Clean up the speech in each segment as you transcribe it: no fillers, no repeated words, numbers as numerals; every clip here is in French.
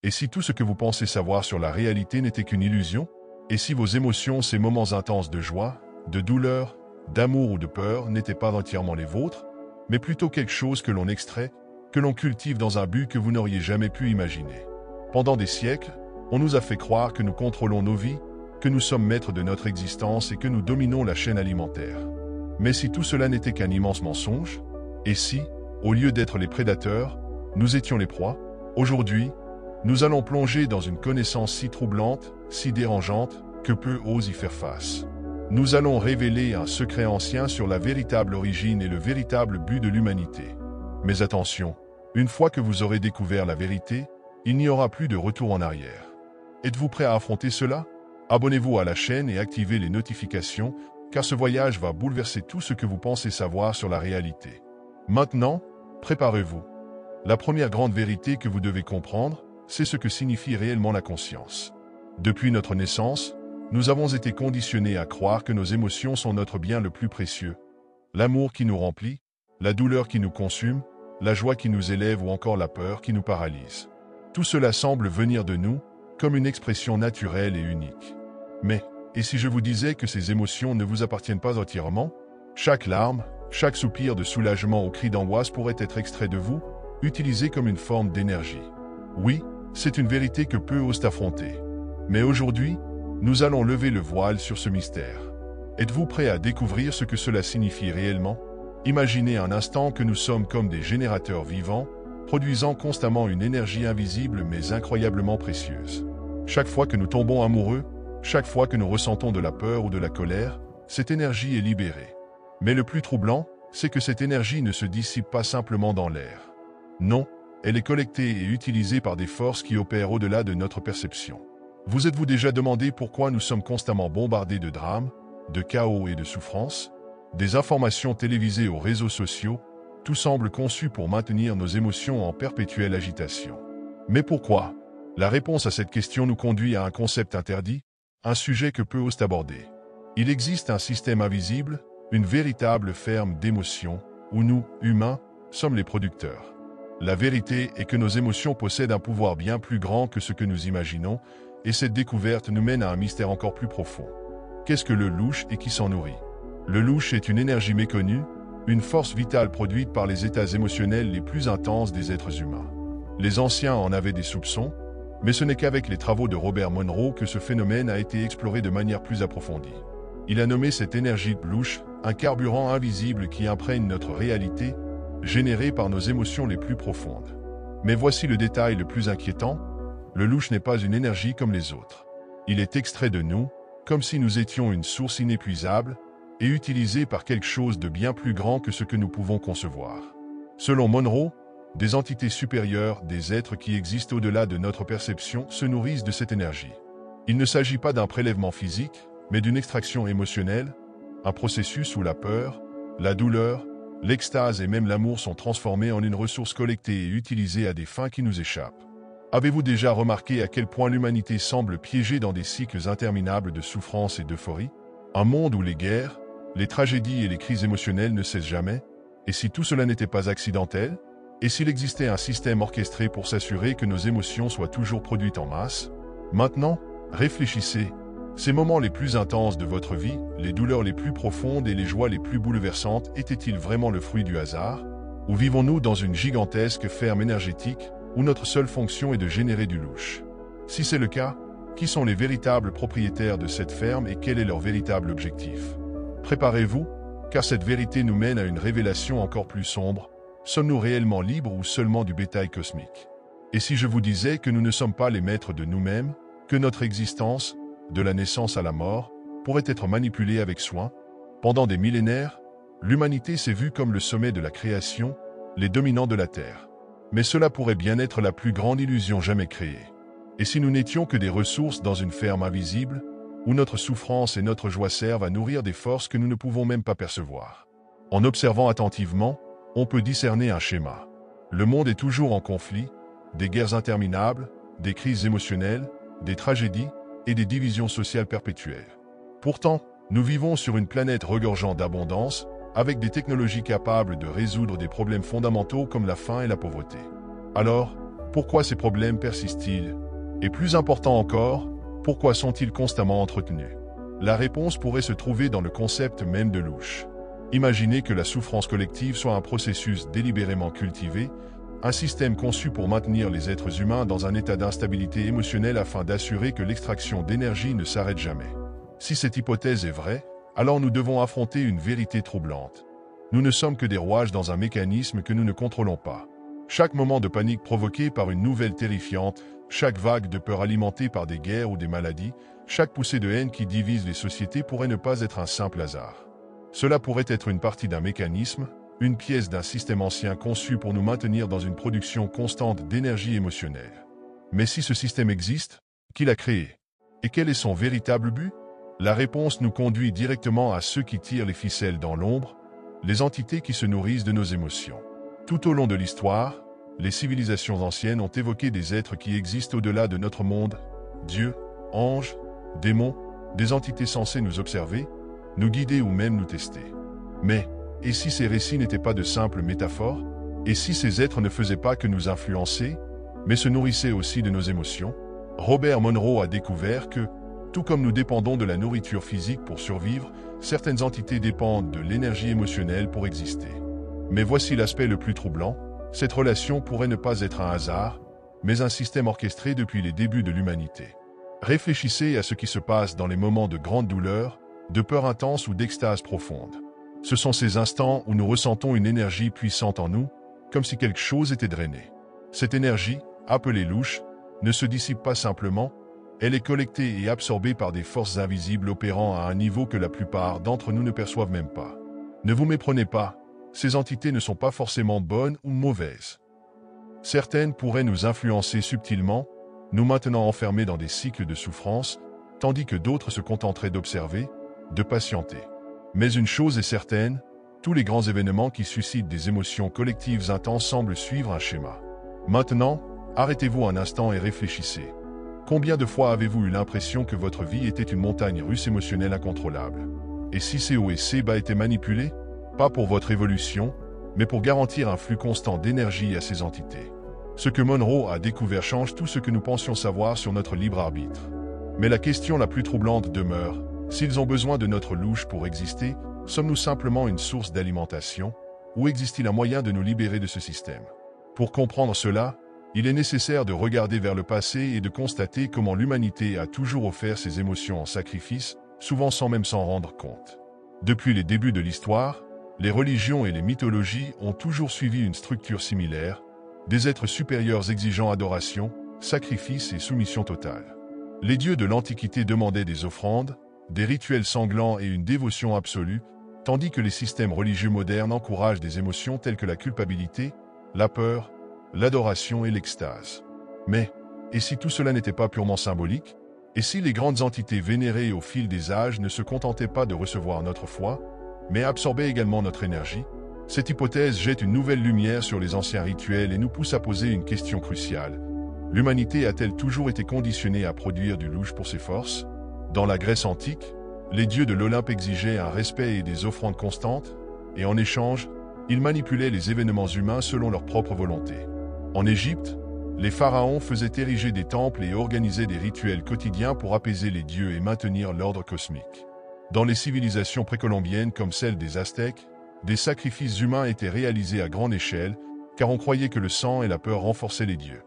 Et si tout ce que vous pensez savoir sur la réalité n'était qu'une illusion? Et si vos émotions, ces moments intenses de joie, de douleur, d'amour ou de peur n'étaient pas entièrement les vôtres, mais plutôt quelque chose que l'on extrait, que l'on cultive dans un but que vous n'auriez jamais pu imaginer? Pendant des siècles, on nous a fait croire que nous contrôlons nos vies, que nous sommes maîtres de notre existence et que nous dominons la chaîne alimentaire. Mais si tout cela n'était qu'un immense mensonge? Et si, au lieu d'être les prédateurs, nous étions les proies? Aujourd'hui, nous allons plonger dans une connaissance si troublante, si dérangeante, que peu osent y faire face. Nous allons révéler un secret ancien sur la véritable origine et le véritable but de l'humanité. Mais attention, une fois que vous aurez découvert la vérité, il n'y aura plus de retour en arrière. Êtes-vous prêt à affronter cela? Abonnez-vous à la chaîne et activez les notifications, car ce voyage va bouleverser tout ce que vous pensez savoir sur la réalité. Maintenant, préparez-vous. La première grande vérité que vous devez comprendre, c'est ce que signifie réellement la conscience. Depuis notre naissance, nous avons été conditionnés à croire que nos émotions sont notre bien le plus précieux. L'amour qui nous remplit, la douleur qui nous consume, la joie qui nous élève ou encore la peur qui nous paralyse. Tout cela semble venir de nous, comme une expression naturelle et unique. Mais, et si je vous disais que ces émotions ne vous appartiennent pas entièrement? Chaque larme, chaque soupir de soulagement ou cri d'angoisse pourrait être extrait de vous, utilisé comme une forme d'énergie. Oui, c'est une vérité que peu osent affronter. Mais aujourd'hui, nous allons lever le voile sur ce mystère. Êtes-vous prêt à découvrir ce que cela signifie réellement? Imaginez un instant que nous sommes comme des générateurs vivants, produisant constamment une énergie invisible mais incroyablement précieuse. Chaque fois que nous tombons amoureux, chaque fois que nous ressentons de la peur ou de la colère, cette énergie est libérée. Mais le plus troublant, c'est que cette énergie ne se dissipe pas simplement dans l'air. Non, elle est collectée et utilisée par des forces qui opèrent au-delà de notre perception. Vous êtes-vous déjà demandé pourquoi nous sommes constamment bombardés de drames, de chaos et de souffrances? Des informations télévisées aux réseaux sociaux, tout semble conçu pour maintenir nos émotions en perpétuelle agitation. Mais pourquoi? La réponse à cette question nous conduit à un concept interdit, un sujet que peu osent aborder. Il existe un système invisible, une véritable ferme d'émotions, où nous, humains, sommes les producteurs. La vérité est que nos émotions possèdent un pouvoir bien plus grand que ce que nous imaginons, et cette découverte nous mène à un mystère encore plus profond. Qu'est-ce que le louche et qui s'en nourrit? Le louche est une énergie méconnue, une force vitale produite par les états émotionnels les plus intenses des êtres humains. Les anciens en avaient des soupçons, mais ce n'est qu'avec les travaux de Robert Monroe que ce phénomène a été exploré de manière plus approfondie. Il a nommé cette énergie louche un carburant invisible qui imprègne notre réalité, générée par nos émotions les plus profondes. Mais voici le détail le plus inquiétant, le louche n'est pas une énergie comme les autres. Il est extrait de nous, comme si nous étions une source inépuisable, et utilisé par quelque chose de bien plus grand que ce que nous pouvons concevoir. Selon Monroe, des entités supérieures, des êtres qui existent au-delà de notre perception, se nourrissent de cette énergie. Il ne s'agit pas d'un prélèvement physique, mais d'une extraction émotionnelle, un processus où la peur, la douleur, l'extase et même l'amour sont transformés en une ressource collectée et utilisée à des fins qui nous échappent. Avez-vous déjà remarqué à quel point l'humanité semble piégée dans des cycles interminables de souffrance et d'euphorie? Un monde où les guerres, les tragédies et les crises émotionnelles ne cessent jamais? Et si tout cela n'était pas accidentel? Et s'il existait un système orchestré pour s'assurer que nos émotions soient toujours produites en masse? Maintenant, réfléchissez. Ces moments les plus intenses de votre vie, les douleurs les plus profondes et les joies les plus bouleversantes, étaient-ils vraiment le fruit du hasard? Ou vivons-nous dans une gigantesque ferme énergétique où notre seule fonction est de générer du louche? Si c'est le cas, qui sont les véritables propriétaires de cette ferme et quel est leur véritable objectif? Préparez-vous, car cette vérité nous mène à une révélation encore plus sombre. Sommes-nous réellement libres ou seulement du bétail cosmique? Et si je vous disais que nous ne sommes pas les maîtres de nous-mêmes, que notre existence, de la naissance à la mort, pourrait être manipulée avec soin? Pendant des millénaires, l'humanité s'est vue comme le sommet de la création, les dominants de la Terre. Mais cela pourrait bien être la plus grande illusion jamais créée. Et si nous n'étions que des ressources dans une ferme invisible, où notre souffrance et notre joie servent à nourrir des forces que nous ne pouvons même pas percevoir? En observant attentivement, on peut discerner un schéma. Le monde est toujours en conflit, des guerres interminables, des crises émotionnelles, des tragédies et des divisions sociales perpétuelles. Pourtant, nous vivons sur une planète regorgeant d'abondance, avec des technologies capables de résoudre des problèmes fondamentaux comme la faim et la pauvreté. Alors, Pourquoi ces problèmes persistent-ils? Et plus important encore, pourquoi sont-ils constamment entretenus? La réponse pourrait se trouver dans le concept même de louche. Imaginez que la souffrance collective soit un processus délibérément cultivé, un système conçu pour maintenir les êtres humains dans un état d'instabilité émotionnelle afin d'assurer que l'extraction d'énergie ne s'arrête jamais. Si cette hypothèse est vraie, alors nous devons affronter une vérité troublante. Nous ne sommes que des rouages dans un mécanisme que nous ne contrôlons pas. Chaque moment de panique provoqué par une nouvelle terrifiante, chaque vague de peur alimentée par des guerres ou des maladies, chaque poussée de haine qui divise les sociétés pourrait ne pas être un simple hasard. Cela pourrait être une partie d'un mécanisme, une pièce d'un système ancien conçu pour nous maintenir dans une production constante d'énergie émotionnelle. Mais si ce système existe, qui l'a créé? Et quel est son véritable but? La réponse nous conduit directement à ceux qui tirent les ficelles dans l'ombre, les entités qui se nourrissent de nos émotions. Tout au long de l'histoire, les civilisations anciennes ont évoqué des êtres qui existent au-delà de notre monde, dieux, anges, démons, des entités censées nous observer, nous guider ou même nous tester. Mais, et si ces récits n'étaient pas de simples métaphores? Et si ces êtres ne faisaient pas que nous influencer, mais se nourrissaient aussi de nos émotions? Robert Monroe a découvert que, tout comme nous dépendons de la nourriture physique pour survivre, certaines entités dépendent de l'énergie émotionnelle pour exister. Mais voici l'aspect le plus troublant, cette relation pourrait ne pas être un hasard, mais un système orchestré depuis les débuts de l'humanité. Réfléchissez à ce qui se passe dans les moments de grande douleur, de peur intense ou d'extase profonde. Ce sont ces instants où nous ressentons une énergie puissante en nous, comme si quelque chose était drainé. Cette énergie, appelée louche, ne se dissipe pas simplement, elle est collectée et absorbée par des forces invisibles opérant à un niveau que la plupart d'entre nous ne perçoivent même pas. Ne vous méprenez pas, ces entités ne sont pas forcément bonnes ou mauvaises. Certaines pourraient nous influencer subtilement, nous maintenant enfermés dans des cycles de souffrance, tandis que d'autres se contenteraient d'observer, de patienter. Mais une chose est certaine, tous les grands événements qui suscitent des émotions collectives intenses semblent suivre un schéma. Maintenant, arrêtez-vous un instant et réfléchissez. Combien de fois avez-vous eu l'impression que votre vie était une montagne russe émotionnelle incontrôlable? Et si ces hauts et ces bas étaient manipulés? Pas pour votre évolution, mais pour garantir un flux constant d'énergie à ces entités. Ce que Monroe a découvert change tout ce que nous pensions savoir sur notre libre arbitre. Mais la question la plus troublante demeure, s'ils ont besoin de notre louche pour exister, sommes-nous simplement une source d'alimentation, ou existe-t-il un moyen de nous libérer de ce système? Pour comprendre cela, il est nécessaire de regarder vers le passé et de constater comment l'humanité a toujours offert ses émotions en sacrifice, souvent sans même s'en rendre compte. Depuis les débuts de l'histoire, les religions et les mythologies ont toujours suivi une structure similaire, des êtres supérieurs exigeant adoration, sacrifice et soumission totale. Les dieux de l'Antiquité demandaient des offrandes, des rituels sanglants et une dévotion absolue, tandis que les systèmes religieux modernes encouragent des émotions telles que la culpabilité, la peur, l'adoration et l'extase. Mais, et si tout cela n'était pas purement symbolique? Et si les grandes entités vénérées au fil des âges ne se contentaient pas de recevoir notre foi, mais absorbaient également notre énergie? Cette hypothèse jette une nouvelle lumière sur les anciens rituels et nous pousse à poser une question cruciale. L'humanité a-t-elle toujours été conditionnée à produire du louche pour ses forces? Dans la Grèce antique, les dieux de l'Olympe exigeaient un respect et des offrandes constantes, et en échange, ils manipulaient les événements humains selon leur propre volonté. En Égypte, les pharaons faisaient ériger des temples et organisaient des rituels quotidiens pour apaiser les dieux et maintenir l'ordre cosmique. Dans les civilisations précolombiennes comme celle des Aztèques, des sacrifices humains étaient réalisés à grande échelle, car on croyait que le sang et la peur renforçaient les dieux.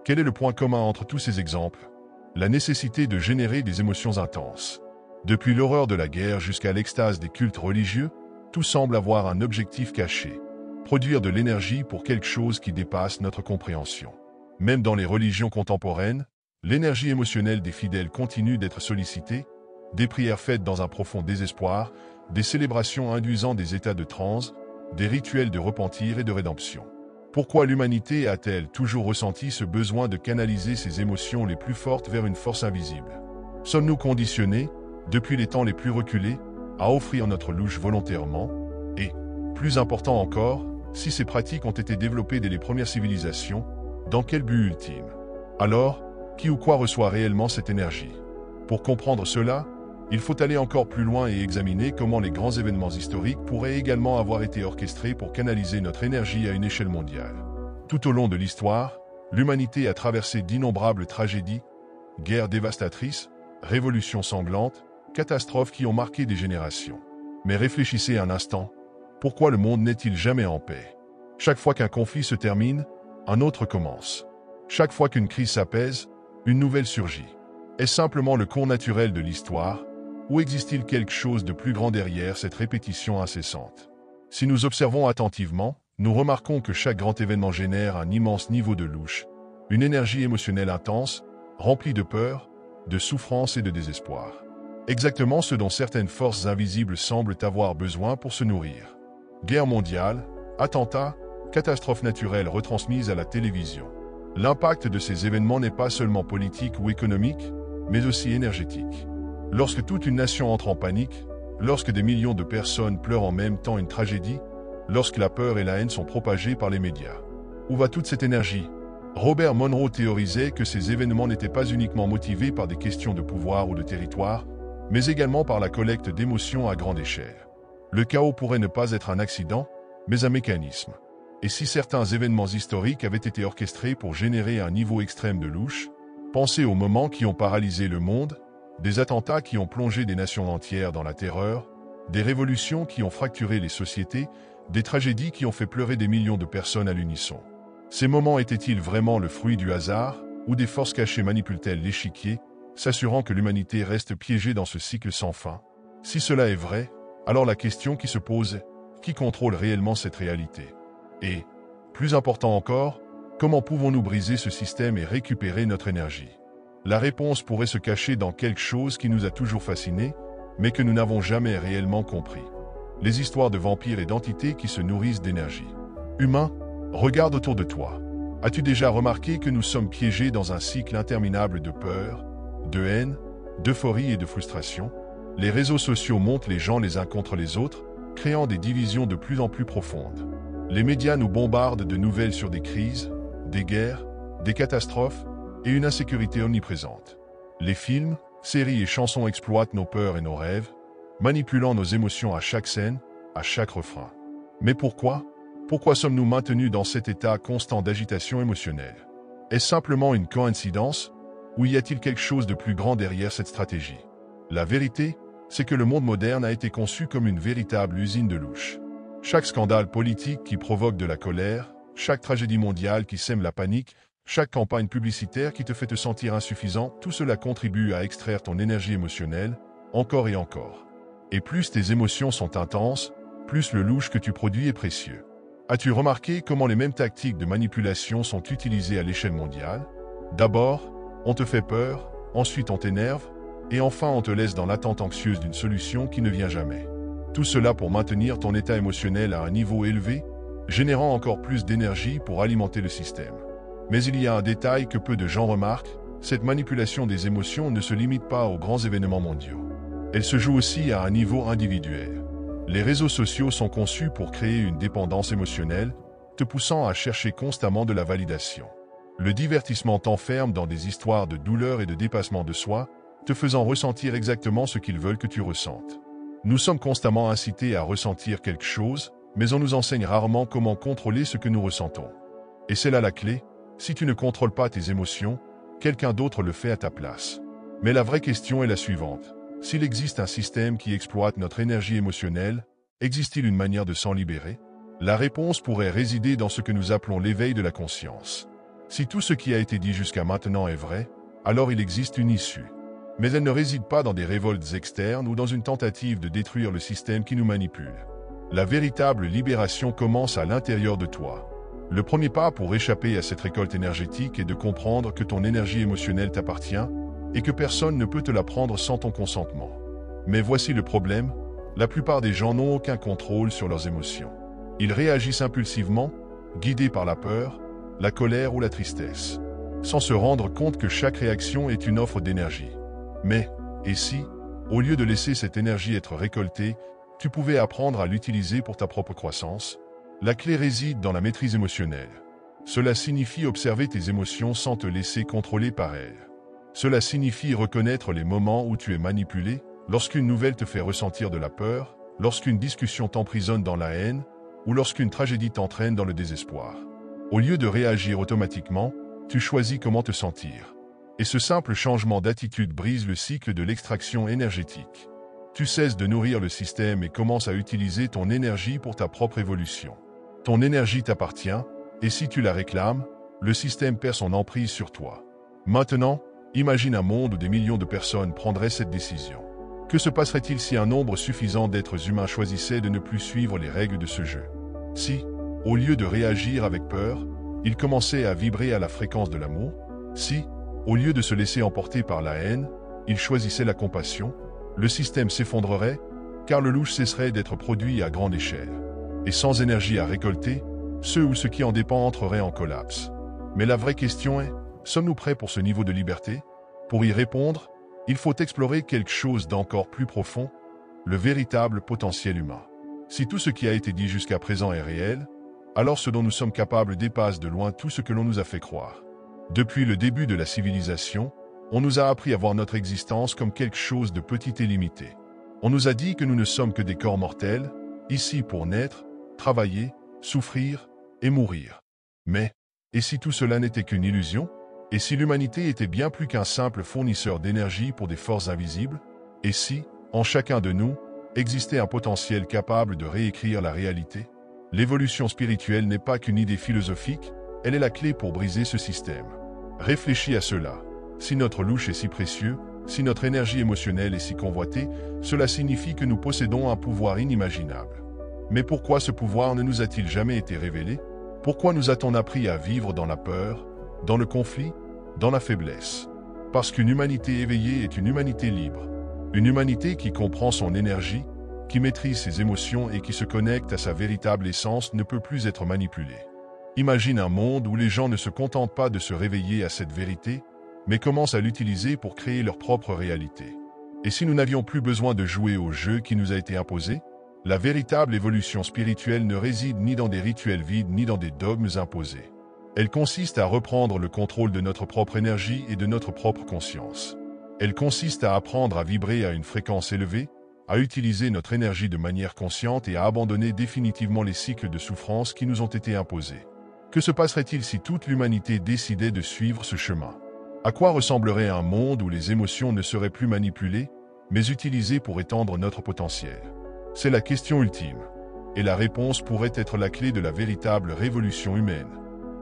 Quel est le point commun entre tous ces exemples? La nécessité de générer des émotions intenses. Depuis l'horreur de la guerre jusqu'à l'extase des cultes religieux, tout semble avoir un objectif caché: produire de l'énergie pour quelque chose qui dépasse notre compréhension. Même dans les religions contemporaines, l'énergie émotionnelle des fidèles continue d'être sollicitée, des prières faites dans un profond désespoir, des célébrations induisant des états de transe, des rituels de repentir et de rédemption. Pourquoi l'humanité a-t-elle toujours ressenti ce besoin de canaliser ses émotions les plus fortes vers une force invisible? Sommes-nous conditionnés, depuis les temps les plus reculés, à offrir notre louche volontairement? Et, plus important encore, si ces pratiques ont été développées dès les premières civilisations, dans quel but ultime? Alors, qui ou quoi reçoit réellement cette énergie? Pour comprendre cela, il faut aller encore plus loin et examiner comment les grands événements historiques pourraient également avoir été orchestrés pour canaliser notre énergie à une échelle mondiale. Tout au long de l'histoire, L'humanité a traversé d'innombrables tragédies, guerres dévastatrices, révolutions sanglantes, catastrophes qui ont marqué des générations. Mais réfléchissez un instant, pourquoi le monde n'est-il jamais en paix? Chaque fois qu'un conflit se termine, un autre commence. Chaque fois qu'une crise s'apaise, une nouvelle surgit. Est-ce simplement le cours naturel de l'histoire, ou existe-t-il quelque chose de plus grand derrière cette répétition incessante? Si nous observons attentivement, nous remarquons que chaque grand événement génère un immense niveau de louche, une énergie émotionnelle intense, remplie de peur, de souffrance et de désespoir. Exactement ce dont certaines forces invisibles semblent avoir besoin pour se nourrir. Guerre mondiale, attentats, catastrophes naturelles retransmises à la télévision. L'impact de ces événements n'est pas seulement politique ou économique, mais aussi énergétique. Lorsque toute une nation entre en panique, lorsque des millions de personnes pleurent en même temps une tragédie, lorsque la peur et la haine sont propagées par les médias. Où va toute cette énergie? Robert Monroe théorisait que ces événements n'étaient pas uniquement motivés par des questions de pouvoir ou de territoire, mais également par la collecte d'émotions à grande échelle. Le chaos pourrait ne pas être un accident, mais un mécanisme. Et si certains événements historiques avaient été orchestrés pour générer un niveau extrême de louche, pensez aux moments qui ont paralysé le monde, des attentats qui ont plongé des nations entières dans la terreur, des révolutions qui ont fracturé les sociétés, des tragédies qui ont fait pleurer des millions de personnes à l'unisson. Ces moments étaient-ils vraiment le fruit du hasard, ou des forces cachées manipulent-elles l'échiquier, s'assurant que l'humanité reste piégée dans ce cycle sans fin? Si cela est vrai, alors la question qui se pose est, qui contrôle réellement cette réalité? Et, plus important encore, comment pouvons-nous briser ce système et récupérer notre énergie? La réponse pourrait se cacher dans quelque chose qui nous a toujours fascinés, mais que nous n'avons jamais réellement compris. Les histoires de vampires et d'entités qui se nourrissent d'énergie. Humain, regarde autour de toi. As-tu déjà remarqué que nous sommes piégés dans un cycle interminable de peur, de haine, d'euphorie et de frustration? Les réseaux sociaux montent les gens les uns contre les autres, créant des divisions de plus en plus profondes. Les médias nous bombardent de nouvelles sur des crises, des guerres, des catastrophes et une insécurité omniprésente. Les films, séries et chansons exploitent nos peurs et nos rêves, manipulant nos émotions à chaque scène, à chaque refrain. Mais pourquoi? Pourquoi sommes-nous maintenus dans cet état constant d'agitation émotionnelle? Est-ce simplement une coïncidence, ou y a-t-il quelque chose de plus grand derrière cette stratégie? La vérité, c'est que le monde moderne a été conçu comme une véritable usine de louche. Chaque scandale politique qui provoque de la colère, chaque tragédie mondiale qui sème la panique, chaque campagne publicitaire qui te fait te sentir insuffisant, tout cela contribue à extraire ton énergie émotionnelle, encore et encore. Et plus tes émotions sont intenses, plus le louche que tu produis est précieux. As-tu remarqué comment les mêmes tactiques de manipulation sont utilisées à l'échelle mondiale? D'abord, on te fait peur, ensuite on t'énerve, et enfin on te laisse dans l'attente anxieuse d'une solution qui ne vient jamais. Tout cela pour maintenir ton état émotionnel à un niveau élevé, générant encore plus d'énergie pour alimenter le système. Mais il y a un détail que peu de gens remarquent, cette manipulation des émotions ne se limite pas aux grands événements mondiaux. Elle se joue aussi à un niveau individuel. Les réseaux sociaux sont conçus pour créer une dépendance émotionnelle, te poussant à chercher constamment de la validation. Le divertissement t'enferme dans des histoires de douleur et de dépassement de soi, te faisant ressentir exactement ce qu'ils veulent que tu ressentes. Nous sommes constamment incités à ressentir quelque chose, mais on nous enseigne rarement comment contrôler ce que nous ressentons. Et c'est là la clé, si tu ne contrôles pas tes émotions, quelqu'un d'autre le fait à ta place. Mais la vraie question est la suivante. S'il existe un système qui exploite notre énergie émotionnelle, existe-t-il une manière de s'en libérer? La réponse pourrait résider dans ce que nous appelons l'éveil de la conscience. Si tout ce qui a été dit jusqu'à maintenant est vrai, alors il existe une issue. Mais elle ne réside pas dans des révoltes externes ou dans une tentative de détruire le système qui nous manipule. La véritable libération commence à l'intérieur de toi. Le premier pas pour échapper à cette récolte énergétique est de comprendre que ton énergie émotionnelle t'appartient et que personne ne peut te la prendre sans ton consentement. Mais voici le problème, la plupart des gens n'ont aucun contrôle sur leurs émotions. Ils réagissent impulsivement, guidés par la peur, la colère ou la tristesse, sans se rendre compte que chaque réaction est une offre d'énergie. Mais, et si, au lieu de laisser cette énergie être récoltée, tu pouvais apprendre à l'utiliser pour ta propre croissance? La clé réside dans la maîtrise émotionnelle. Cela signifie observer tes émotions sans te laisser contrôler par elles. Cela signifie reconnaître les moments où tu es manipulé, lorsqu'une nouvelle te fait ressentir de la peur, lorsqu'une discussion t'emprisonne dans la haine, ou lorsqu'une tragédie t'entraîne dans le désespoir. Au lieu de réagir automatiquement, tu choisis comment te sentir. Et ce simple changement d'attitude brise le cycle de l'extraction énergétique. Tu cesses de nourrir le système et commences à utiliser ton énergie pour ta propre évolution. Ton énergie t'appartient, et si tu la réclames, le système perd son emprise sur toi. Maintenant, imagine un monde où des millions de personnes prendraient cette décision. Que se passerait-il si un nombre suffisant d'êtres humains choisissait de ne plus suivre les règles de ce jeu? Si, au lieu de réagir avec peur, ils commençaient à vibrer à la fréquence de l'amour? Si, au lieu de se laisser emporter par la haine, ils choisissaient la compassion? Le système s'effondrerait, car le louche cesserait d'être produit à grande échelle. Et sans énergie à récolter, ceux ou ce qui en dépend entreraient en collapse. Mais la vraie question est, sommes-nous prêts pour ce niveau de liberté? Pour y répondre, il faut explorer quelque chose d'encore plus profond, le véritable potentiel humain. Si tout ce qui a été dit jusqu'à présent est réel, alors ce dont nous sommes capables dépasse de loin tout ce que l'on nous a fait croire. Depuis le début de la civilisation, on nous a appris à voir notre existence comme quelque chose de petit et limité. On nous a dit que nous ne sommes que des corps mortels, ici pour naître, travailler, souffrir et mourir. Mais, et si tout cela n'était qu'une illusion? Et si l'humanité était bien plus qu'un simple fournisseur d'énergie pour des forces invisibles? Et si, en chacun de nous, existait un potentiel capable de réécrire la réalité? L'évolution spirituelle n'est pas qu'une idée philosophique, elle est la clé pour briser ce système. Réfléchis à cela. Si notre louche est si précieux, si notre énergie émotionnelle est si convoitée, cela signifie que nous possédons un pouvoir inimaginable. Mais pourquoi ce pouvoir ne nous a-t-il jamais été révélé? Pourquoi nous a-t-on appris à vivre dans la peur, dans le conflit, dans la faiblesse? Parce qu'une humanité éveillée est une humanité libre. Une humanité qui comprend son énergie, qui maîtrise ses émotions et qui se connecte à sa véritable essence ne peut plus être manipulée. Imagine un monde où les gens ne se contentent pas de se réveiller à cette vérité, mais commencent à l'utiliser pour créer leur propre réalité. Et si nous n'avions plus besoin de jouer au jeu qui nous a été imposé? La véritable évolution spirituelle ne réside ni dans des rituels vides ni dans des dogmes imposés. Elle consiste à reprendre le contrôle de notre propre énergie et de notre propre conscience. Elle consiste à apprendre à vibrer à une fréquence élevée, à utiliser notre énergie de manière consciente et à abandonner définitivement les cycles de souffrance qui nous ont été imposés. Que se passerait-il si toute l'humanité décidait de suivre ce chemin? À quoi ressemblerait un monde où les émotions ne seraient plus manipulées, mais utilisées pour étendre notre potentiel? C'est la question ultime. Et la réponse pourrait être la clé de la véritable révolution humaine.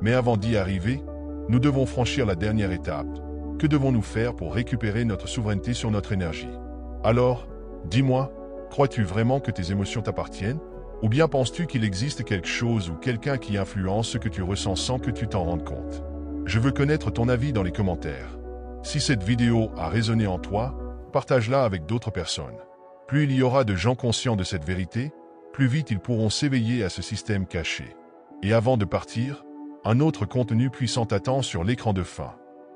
Mais avant d'y arriver, nous devons franchir la dernière étape. Que devons-nous faire pour récupérer notre souveraineté sur notre énergie? Alors, dis-moi, crois-tu vraiment que tes émotions t'appartiennent? Ou bien penses-tu qu'il existe quelque chose ou quelqu'un qui influence ce que tu ressens sans que tu t'en rendes compte? Je veux connaître ton avis dans les commentaires. Si cette vidéo a résonné en toi, partage-la avec d'autres personnes. Plus il y aura de gens conscients de cette vérité, plus vite ils pourront s'éveiller à ce système caché. Et avant de partir, un autre contenu puissant t'attend sur l'écran de fin.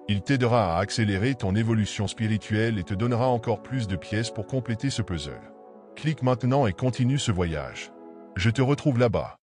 Il t'aidera à accélérer ton évolution spirituelle et te donnera encore plus de pièces pour compléter ce puzzle. Clique maintenant et continue ce voyage. Je te retrouve là-bas.